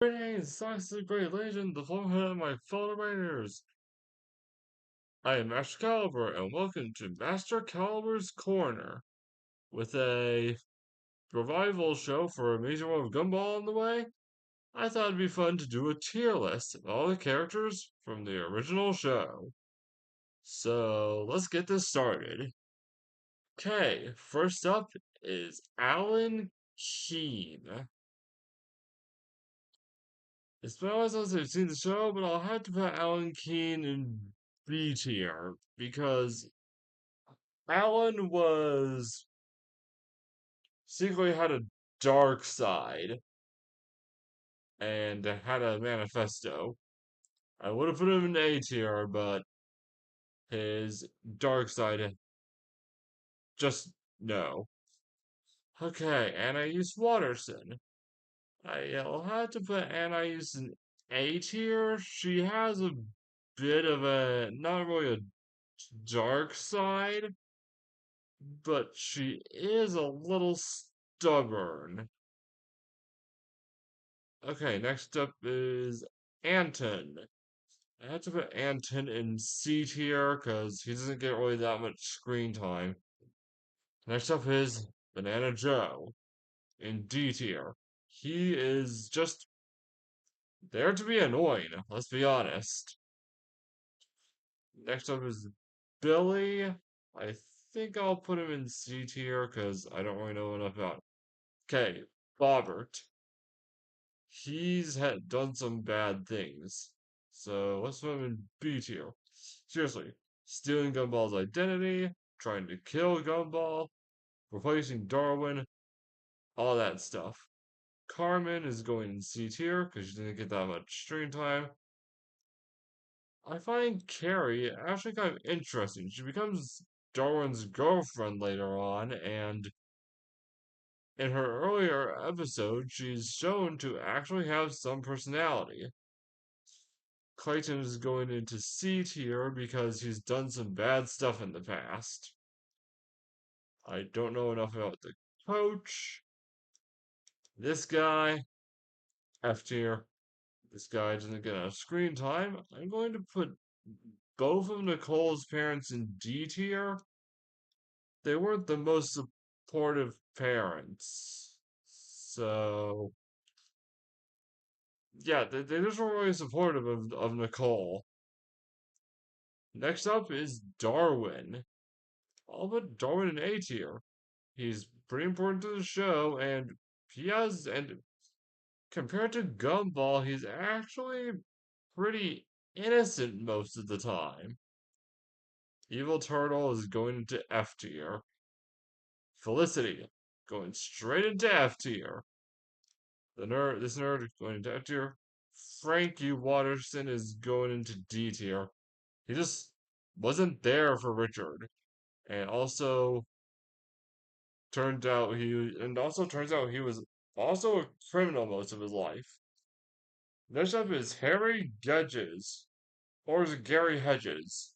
Greetings, science the great legend, the forehead of my fellow raiders. I am Master Caliber, and welcome to Master Caliber's Corner. With a revival show for Amazing World of Gumball on the way, I thought it'd be fun to do a tier list of all the characters from the original show. So let's get this started. Okay, first up is Alan Keen. It's been a while since I've seen the show, but I'll have to put Alan Keen in B tier because Alan was secretly had a dark side and had a manifesto. I would have put him in A tier, but his dark side just no. Okay, Anais Watterson. I'll have to put Anais in A tier. She has a bit of a not really a dark side, but she is a little stubborn. Okay, next up is Anton. I had to put Anton in C tier because he doesn't get really that much screen time. Next up is Banana Joe in D tier. He is just there to be annoying, let's be honest. Next up is Billy. I think I'll put him in C tier because I don't really know enough about him. Okay, Bobbert. He's had done some bad things. So let's put him in B tier. Seriously, stealing Gumball's identity, trying to kill Gumball, replacing Darwin, all that stuff. Carmen is going in C tier because she didn't get that much screen time. I find Carrie actually kind of interesting. She becomes Darwin's girlfriend later on, and in her earlier episode, she's shown to actually have some personality. Clayton is going into C tier because he's done some bad stuff in the past. I don't know enough about the coach. This guy, F tier. This guy doesn't get enough screen time. I'm going to put both of Nicole's parents in D tier. They weren't the most supportive parents. So, yeah, they just weren't really supportive of Nicole. Next up is Darwin. I'll put Darwin in A tier. He's pretty important to the show, and and compared to Gumball, he's actually pretty innocent most of the time. Evil Turtle is going into F tier. Felicity going straight into F tier. This nerd is going into F tier. Frankie Watterson is going into D tier. He just wasn't there for Richard, and also turns out he was also a criminal most of his life. Next up is Harry Gedges. Or is it Gary Hedges?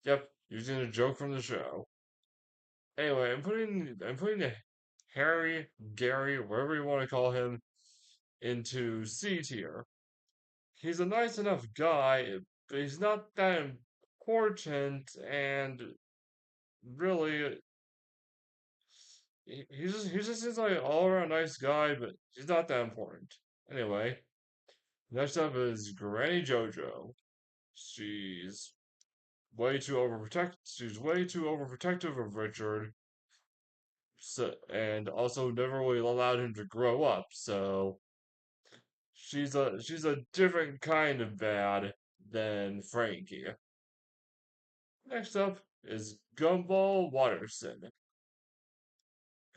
Yep, using a joke from the show. Anyway, I'm putting Harry, Gary, whatever you want to call him, into C tier. He's a nice enough guy, but he's not that important, and really, he just seems like an all around nice guy, but he's not that important. Anyway, next up is Granny JoJo. She's she's way too overprotective of Richard, so, and also never really allowed him to grow up, so she's a different kind of bad than Frankie. Next up is Gumball Watterson,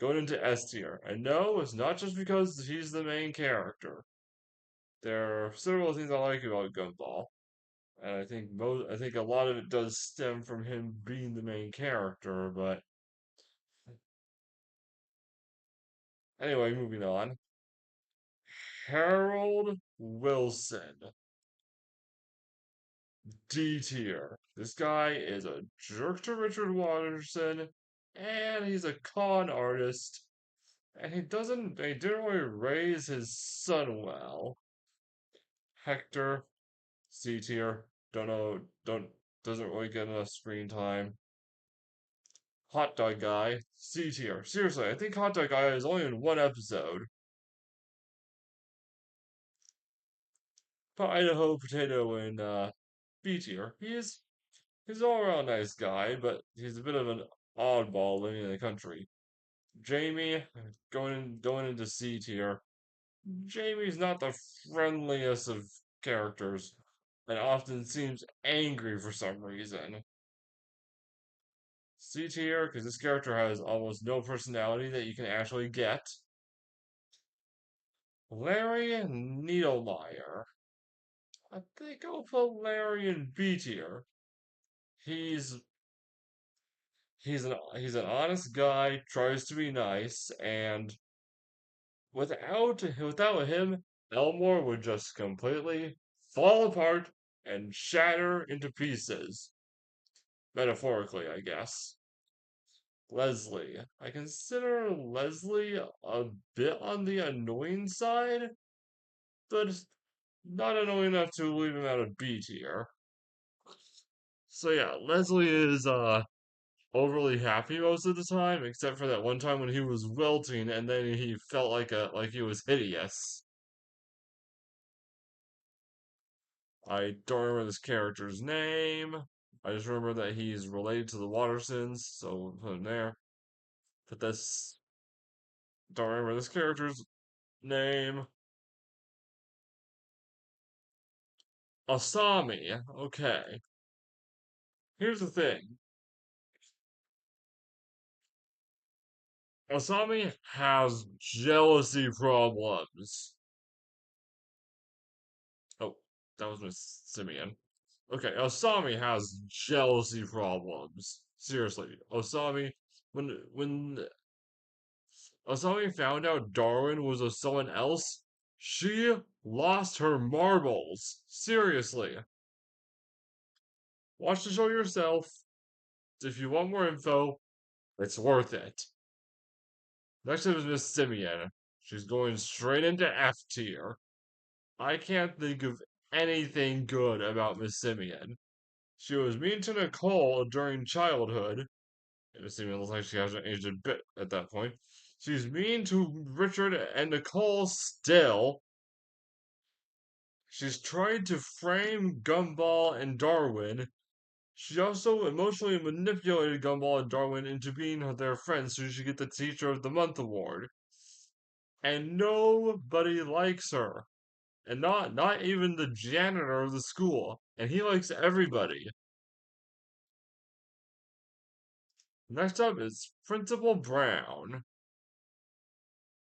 going into S tier. And no, it's not just because he's the main character. There are several things I like about Gumball, and I think a lot of it does stem from him being the main character, but anyway, moving on. Harold Wilson, D tier. This guy is a jerk to Richard Watterson, and he's a con artist, and he didn't really raise his son well. Hector, C tier. Don't know, don't doesn't really get enough screen time. Hot Dog Guy, C tier. Seriously, I think Hot Dog Guy is only in one episode. But Idaho Potato in B tier. He's an all around nice guy, but he's a bit of an oddball living in the country. Jamie, going into C tier. Jamie's not the friendliest of characters, and often seems angry for some reason. C tier, because this character has almost no personality that you can actually get. Larry Needlemeyer. I think I'll put Larry in B tier. He's he's an honest guy, tries to be nice, and without him, Elmore would just completely fall apart and shatter into pieces. Metaphorically, I guess. Leslie. I consider Leslie a bit on the annoying side, but not annoying enough to leave him out of B tier. So yeah, Leslie is overly happy most of the time, except for that one time when he was wilting and then he felt like he was hideous. I don't remember this character's name. I just remember that he's related to the Wattersons, so we'll put him there. But this don't remember this character's name. Asami. Okay. Here's the thing. Asami has jealousy problems. Oh, that was Miss Simeon. Okay, Osami has jealousy problems. Seriously, Osami, when Osami found out Darwin was with someone else, she lost her marbles. Seriously, watch the show yourself. If you want more info, it's worth it. Next up is Miss Simeon. She's going straight into F tier. I can't think of anything good about Miss Simeon. She was mean to Nicole during childhood. It looks like she hasn't aged a bit at that point. She's mean to Richard and Nicole still. She's tried to frame Gumball and Darwin. She also emotionally manipulated Gumball and Darwin into being their friends so she could get the Teacher of the Month award. And nobody likes her. And not even the janitor of the school. And he likes everybody. Next up is Principal Brown.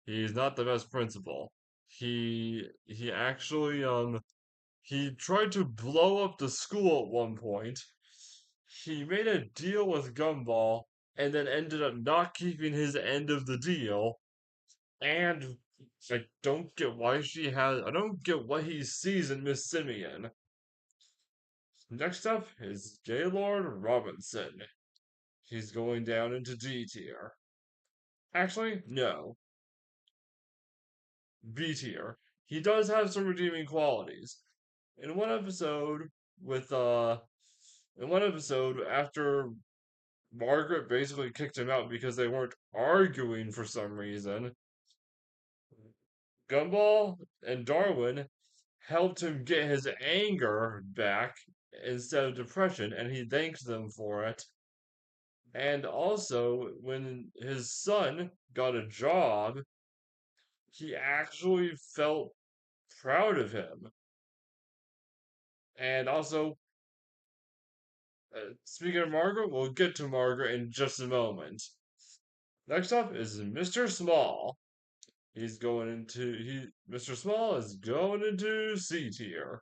He's not the best principal. He actually he tried to blow up the school at one point. He made a deal with Gumball and then ended up not keeping his end of the deal. And I don't get what he sees in Miss Simeon. Next up is Gaylord Robinson. He's going down into D tier. Actually, no. B tier. He does have some redeeming qualities. In one episode with in one episode after Margaret basically kicked him out because they weren't arguing for some reason, Gumball and Darwin helped him get his anger back instead of depression, and he thanks them for it. And also, when his son got a job, he actually felt proud of him. And also, speaking of Margaret, we'll get to Margaret in just a moment. Next up is Mr. Small. Mr. Small is going into C tier.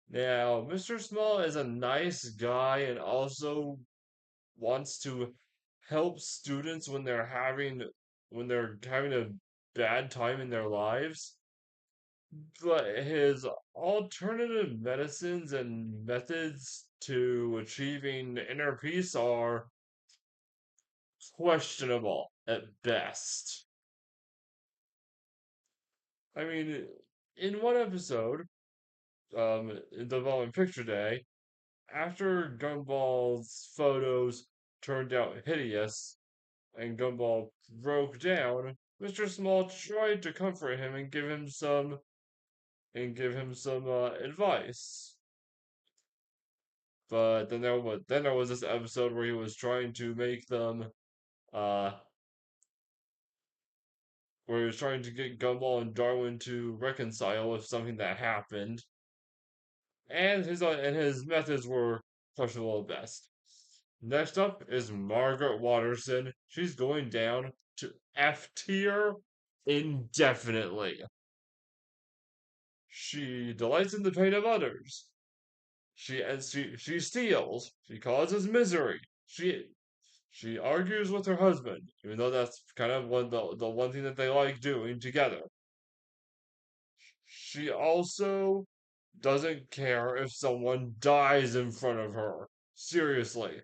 Now, Mr. Small is a nice guy and also wants to help students when they're having a bad time in their lives. But his alternative medicines and methods to achieving inner peace are questionable at best. I mean, in one episode, involving Picture Day, after Gumball's photos turned out hideous and Gumball broke down, Mr. Small tried to comfort him and give him some advice. But then there was this episode where he was trying to make them uh where he was trying to get Gumball and Darwin to reconcile with something that happened, and his methods were questionable at best. Next up is Margaret Watterson. She's going down to F tier indefinitely. She delights in the pain of others. She steals. She causes misery. She argues with her husband, even though that's kind of the one thing that they like doing together. She also doesn't care if someone dies in front of her. Seriously.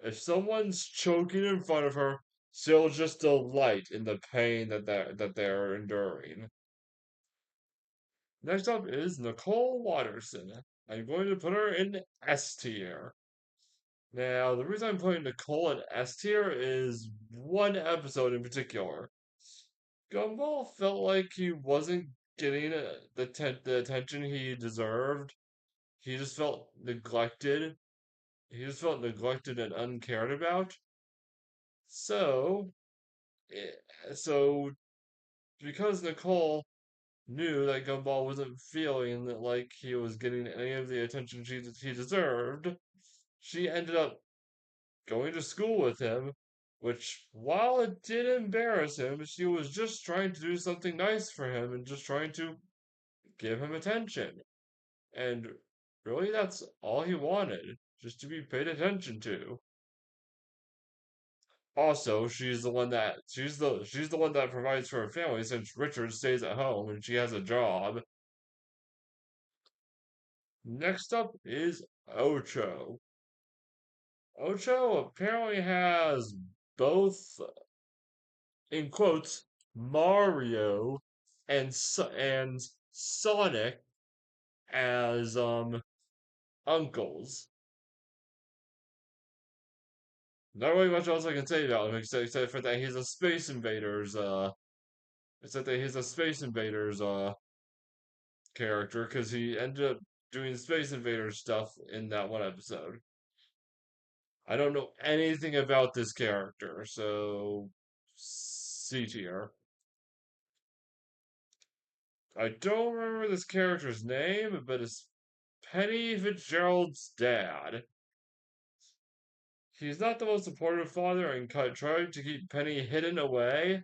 If someone's choking in front of her, she'll just delight in the pain that they're enduring. Next up is Nicole Watterson. I'm going to put her in S tier. Now, the reason I'm putting Nicole in S tier is one episode in particular. Gumball felt like he wasn't getting the attention he deserved. He just felt neglected. He just felt neglected and uncared about. So, so because Nicole knew that Gumball wasn't feeling that like he was getting any of the attention he deserved, she ended up going to school with him, which, while it did embarrass him, she was just trying to do something nice for him and just trying to give him attention. And really, that's all he wanted, just to be paid attention to. Also, she's the one that provides for her family since Richard stays at home and she has a job. Next up is Ocho. Ocho apparently has both, in quotes, Mario and Sonic as uncles. Not really much else I can say about him except for that he's a Space Invaders except that he's a Space Invaders character because he ended up doing Space Invaders stuff in that one episode. I don't know anything about this character, so C tier. I don't remember this character's name, but it's Penny Fitzgerald's dad. He's not the most supportive father and tried to keep Penny hidden away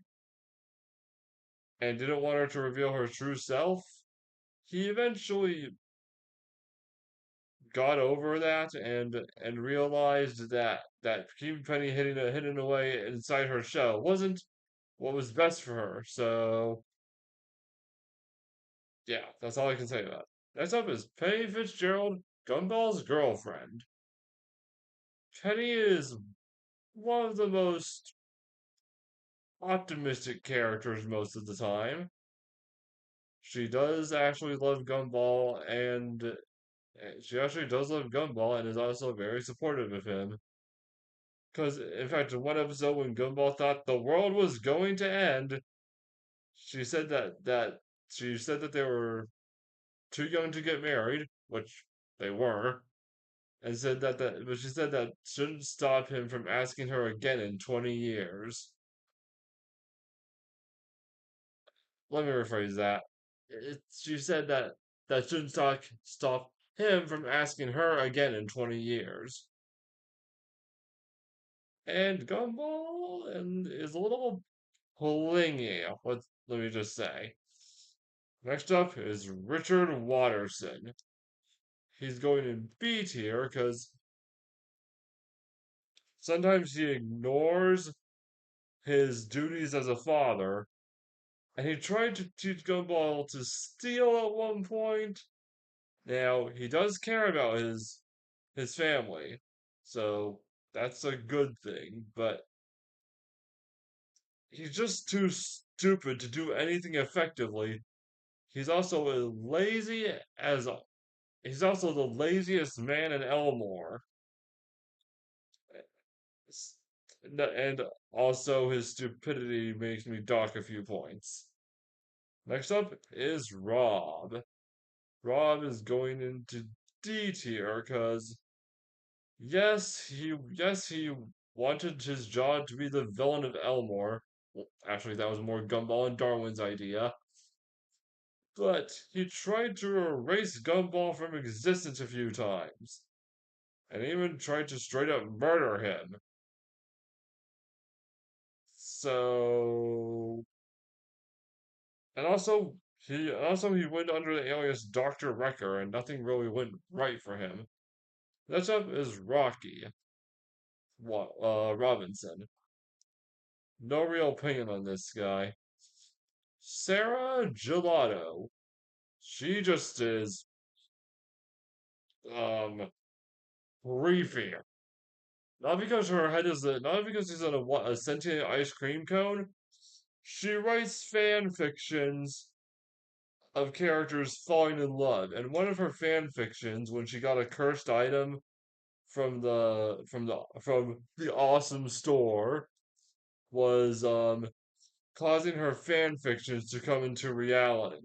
and didn't want her to reveal her true self. He eventually got over that and realized that keeping Penny hidden away inside her shell wasn't what was best for her. So yeah, that's all I can say about it. Next up is Penny Fitzgerald, Gumball's girlfriend. Penny is one of the most optimistic characters most of the time. She does actually love Gumball, and she actually does love Gumball and is also very supportive of him. Because, in fact, in one episode when Gumball thought the world was going to end, she said that they were too young to get married, which they were, and said but she said that shouldn't stop him from asking her again in 20 years. Let me rephrase that. She said that shouldn't stop him from asking her again in 20 years. And Gumball and is a little clingy. Let me just say. Next up is Richard Watterson. He's going in B tier because sometimes he ignores his duties as a father, and he tried to teach Gumball to steal at one point. Now he does care about his family, so that's a good thing, but he's just too stupid to do anything effectively. He's also as lazy as he's also the laziest man in Elmore. And also his stupidity makes me dock a few points. Next up is Rob. Rob is going into D tier because yes he wanted his job to be the villain of Elmore. Well, actually, that was more Gumball and Darwin's idea. But he tried to erase Gumball from existence a few times, and even tried to straight up murder him. So, and also he went under the alias Dr. Wrecker, and nothing really went right for him. Next up is Rocky Robinson. No real opinion on this guy. Sarah Gelato. She just is um creepy. Not because he's on a sentient ice cream cone. She writes fan fictions of characters falling in love, and one of her fan fictions, when she got a cursed item from the awesome store, was causing her fan fictions to come into reality.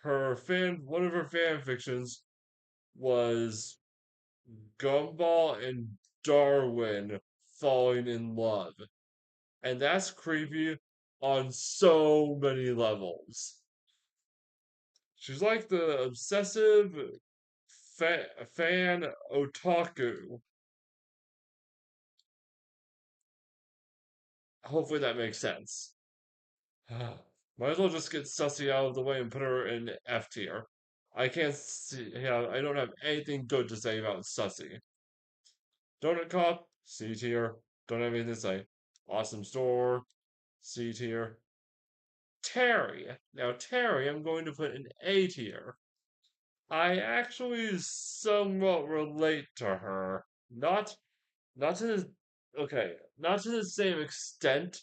One of her fan fictions was Gumball and Darwin falling in love. And that's creepy on so many levels. She's like the obsessive fan otaku. Hopefully that makes sense. Might as well just get Sussy out of the way and put her in F tier. I can't see, yeah, I don't have anything good to say about Sussy. Donut Cop, C tier. Don't have anything to say. Awesome Store, C tier. Terry. Now, Terry, I'm going to put in A tier. I actually somewhat relate to her. Not to the, okay, not to the same extent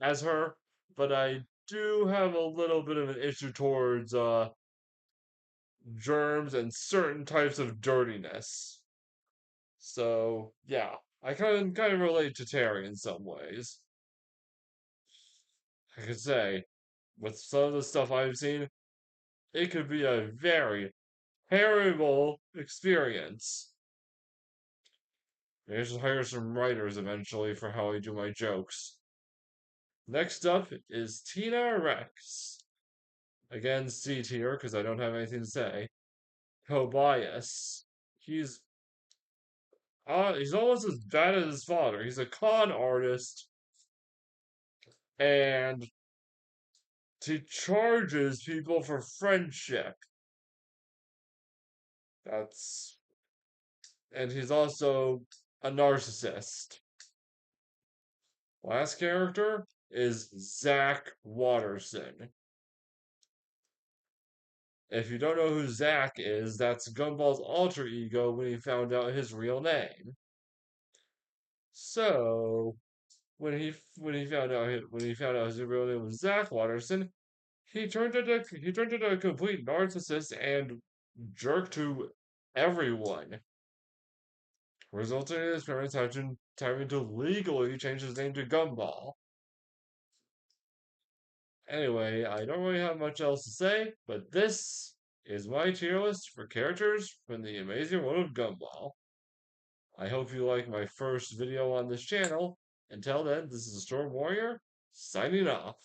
as her, but I do have a little bit of an issue towards germs and certain types of dirtiness. So yeah, I kind of relate to Terry in some ways. I could say with some of the stuff I've seen, it could be a very terrible experience. Maybe I should hire some writers eventually for how I do my jokes. Next up is Tina Rex. Again, C tier because I don't have anything to say. Tobias. He's he's almost as bad as his father. He's a con artist and he charges people for friendship. That's and he's also a narcissist. Last character is Zach Watterson. If you don't know who Zach is, that's Gumball's alter ego when he found out his real name. So when he found out his real name was Zach Watterson, he turned into a complete narcissist and jerk to everyone, resulting in his parents having to legally change his name to Gumball. Anyway, I don't really have much else to say, but this is my tier list for characters from the amazing world of Gumball. I hope you like my first video on this channel. Until then, this is Storm Warrior, signing off.